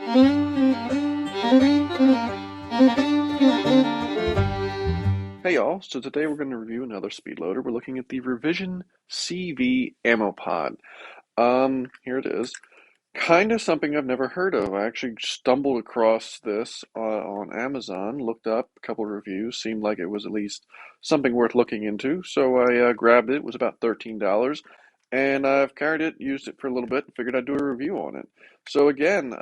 Hey y'all, so today we're going to review another Speedloader. We're looking at the Revision CV Ammo Pod. Here it is. Kind of something I've never heard of. I actually stumbled across this on Amazon, looked up a couple of reviews, seemed like it was at least something worth looking into, so I grabbed it. It was about $13, and I've carried it, used it for a little bit, and figured I'd do a review on it. So again,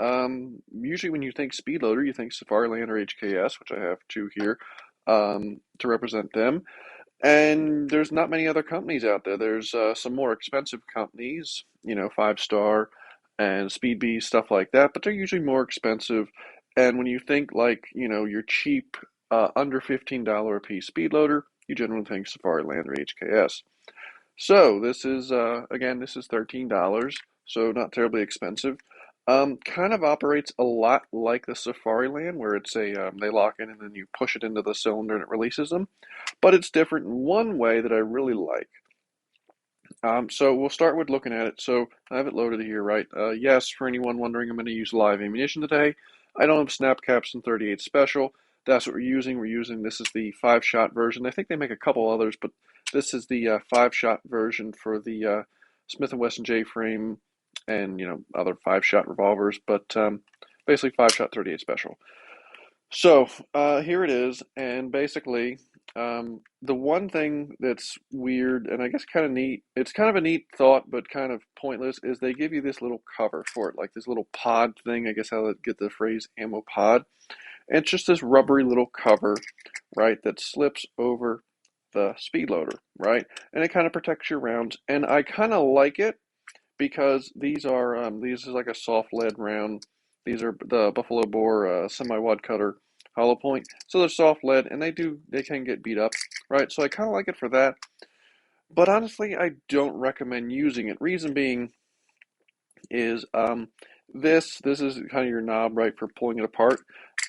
usually when you think Speedloader, you think Safariland or HKS, which I have two here to represent them. And there's not many other companies out there. There's some more expensive companies, you know, Five Star and Speed Bee, stuff like that, but they're usually more expensive. And when you think like, you know, your cheap, under $15 a piece speed loader, you generally think Safariland or HKS. So this is, again, this is $13, so not terribly expensive. Kind of operates a lot like the Safariland, where it's they lock in and then you push it into the cylinder and it releases them. But it's different in one way that I really like. So we'll start with looking at it. So I have it loaded here, right? Yes, for anyone wondering, I'm going to use live ammunition today. I don't have snap caps in 38 Special. That's what we're using. This is the 5-shot version. I think they make a couple others, but this is the 5-shot version for the Smith & Wesson J-frame and, you know, other 5-shot revolvers, but basically 5-shot 38 Special. So here it is, and basically, the one thing that's weird and I guess kind of neat, it's kind of a neat thought, but kind of pointless, is they give you this little cover for it, like this little pod thing, I guess how they get the phrase ammo pod. And it's just this rubbery little cover, right, that slips over the speed loader, right? And it kind of protects your rounds, and I kind of like it because these is like a soft lead round. These are the Buffalo Bore semi-wad cutter hollow point. So they're soft lead and they can get beat up, right? So I kind of like it for that. But honestly, I don't recommend using it. Reason being is this is kind of your knob, right, for pulling it apart,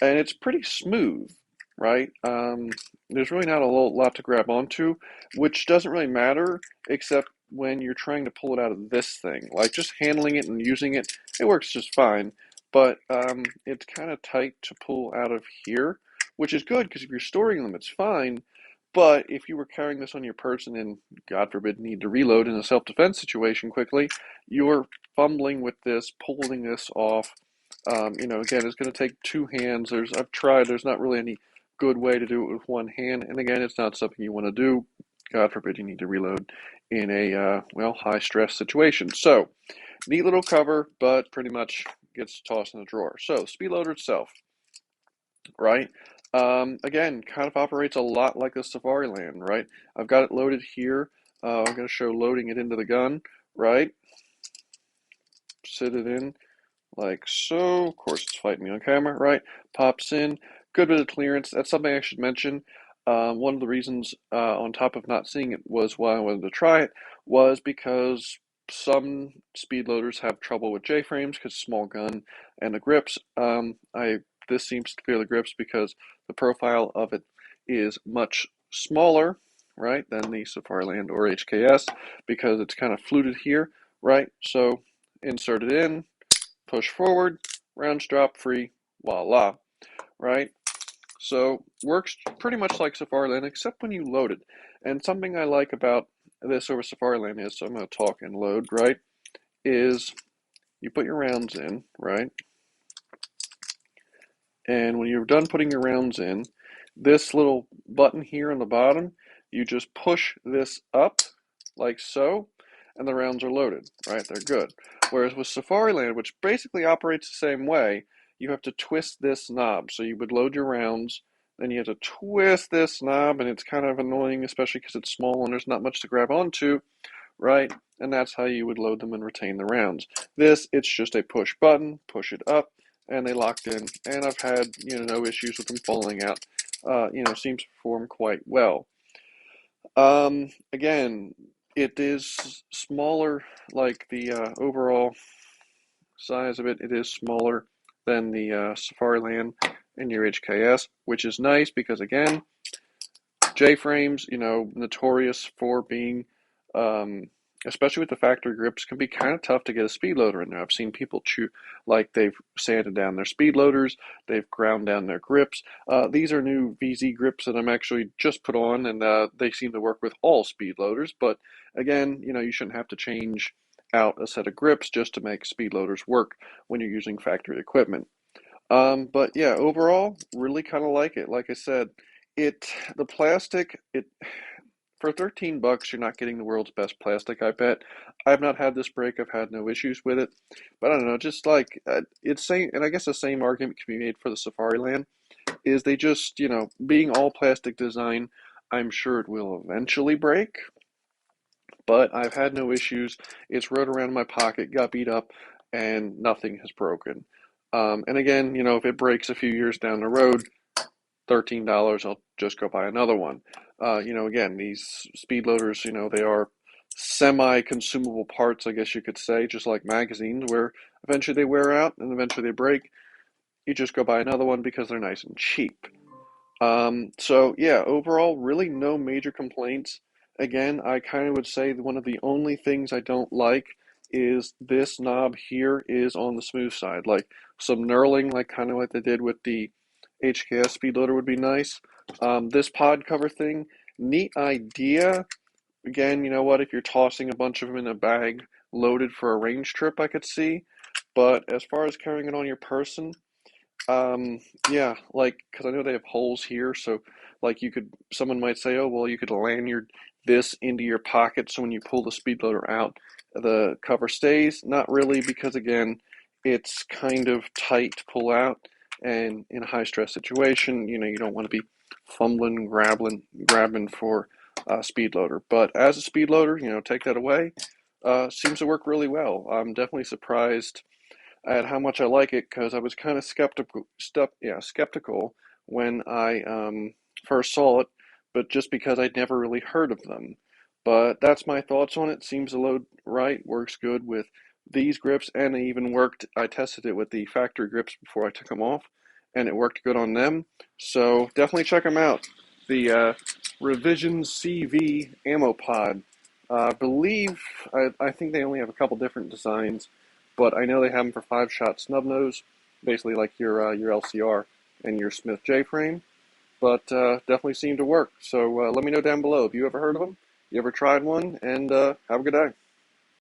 and it's pretty smooth, right? There's really not a lot to grab onto, which doesn't really matter except when you're trying to pull it out of this thing. Like just handling it and using it, it works just fine, but it's kind of tight to pull out of here, which is good because if you're storing them, it's fine. But if you were carrying this on your person and, God forbid, need to reload in a self-defense situation quickly, you're fumbling with this, pulling this off. You know, again, it's going to take two hands. I've tried. There's not really any good way to do it with one hand. And again, it's not something you want to do. God forbid you need to reload in a well, high stress situation. So, neat little cover, but pretty much gets tossed in the drawer. So, speed loader itself, right? Again, kind of operates a lot like the Safariland, right? I've got it loaded here. I'm going to show loading it into the gun, right? Sit it in like so. Of course, it's fighting me on camera, right? Pops in. Good bit of clearance. That's something I should mention. One of the reasons, on top of not seeing it, was why I wanted to try it, was because some speed loaders have trouble with J-frames because small gun and the grips. This seems to clear the grips because the profile of it is much smaller, right, than the Safariland or HKS because it's kind of fluted here, right? So insert it in, push forward, rounds drop free, voila, right? So works pretty much like Safariland except when you load it. And something I like about this over Safariland is, so I'm going to talk and load, right, is you put your rounds in, right? And when you're done putting your rounds in, this little button here on the bottom, you just push this up like so, and the rounds are loaded, right? They're good. Whereas with Safariland, which basically operates the same way, you have to twist this knob. So you would load your rounds, then you have to twist this knob, and it's kind of annoying, especially because it's small and there's not much to grab onto, right? And that's how you would load them and retain the rounds. This, it's just a push button, push it up, and they locked in. And I've had, you know, no issues with them falling out. You know, seems to perform quite well. Again, it is smaller, like the overall size of it, it is smaller than the Safariland and your HKS, which is nice because, again, J-frames, you know, notorious for being especially with the factory grips, can be kind of tough to get a speed loader in there. I've seen people chew, like they've sanded down their speed loaders, they've ground down their grips. These are new VZ grips that I'm actually just put on, and they seem to work with all speed loaders. But again, you shouldn't have to change out a set of grips just to make speed loaders work when you're using factory equipment. But yeah, overall, really kind of like it. Like I said, the plastic, for 13 bucks, you're not getting the world's best plastic, I bet. I've not had this break. I've had no issues with it. But I don't know, just like it's same, and I guess the same argument can be made for the Safariland is they just, being all plastic design, I'm sure it will eventually break, but I've had no issues. It's rode around in my pocket, got beat up, and nothing has broken. And again, if it breaks a few years down the road, $13, I'll just go buy another one. Again, these speed loaders, they are semi-consumable parts, I guess you could say, just like magazines, where eventually they wear out and eventually they break. You just go buy another one because they're nice and cheap. So yeah, overall, really no major complaints. Again, I kind of would say that one of the only things I don't like is this knob here is on the smooth side. Like some knurling, like kind of like they did with the HKS speed loader would be nice. This pod cover thing, neat idea. Again, you know what? If you're tossing a bunch of them in a bag loaded for a range trip, I could see. But as far as carrying it on your person, yeah, like, because I know they have holes here, so like someone might say, oh, well, you could lanyard this into your pocket so when you pull the speed loader out, the cover stays. Not really, because again, it's kind of tight to pull out, and in a high stress situation, you don't want to be fumbling, grabbing for a speed loader. But as a speed loader, take that away. Seems to work really well. I'm definitely surprised at how much I like it because I was kind of skeptical when I first saw it, but just because I'd never really heard of them. But that's my thoughts on it. Seems to load right, works good with these grips, and it even worked. I tested it with the factory grips before I took them off, and it worked good on them. So definitely check them out. The Revision CV Ammo Pod. I think they only have a couple different designs, but I know they have them for 5-shot snub nose, basically like your LCR and your Smith J frame. But definitely seem to work. So let me know down below if you ever heard of them, you ever tried one, and have a good day.